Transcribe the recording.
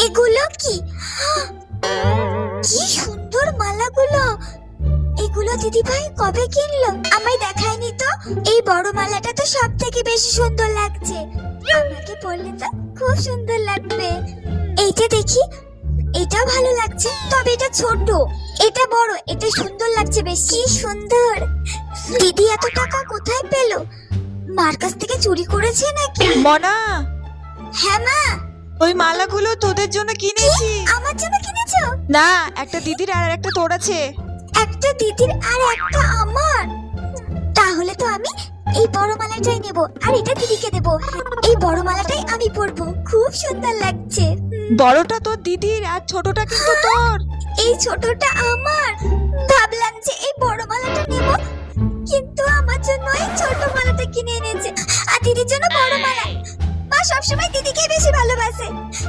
এগুলো কি? কি সুন্দর মালাগুলো! এগুলো দিদি ভাই কবে কিনলো? আমায় দেখায়নি তো। এই বড় মালাটা তো সব থেকে বেশি সুন্দর লাগছে। আমাকে পরলে তো খুব সুন্দর লাগবে। এইটা দেখি, এটাও ভালো লাগছে, তবে এটা ছোট। এটা বড়, এটা সুন্দর লাগছে বেশি। সুন্দর! দিদি এত টাকা কোথায় পেলো? মার কাছ থেকে চুরি করেছে নাকি? মনা, হ্যাঁ মা। ওই মালাগুলো তোদের জন্য কিনেছি। আমার জন্য কিনেছো? না, একটা দিদির আর একটা তোর আছে। একটা দিদির আর একটা আমার? তাহলে তো আমি এই বড় মালাটাই নেব, আর এটা দিদিকে দেব। এই বড় মালাটাই আমি পরবো, খুব সুন্দর লাগছে। বড়টা তোর দিদির আর ছোটটা কিন্তু তোর। এই ছোটটা আমার। ভাবলাম যে এই বড় মালাটা নেব, কিন্তু আমার জন্য এই ছোট মালাটা কিনে এনেছে, আর দিদির জন্য বড় মালা। মা সবসময় দিদিকে বেশি ভালোবাসে।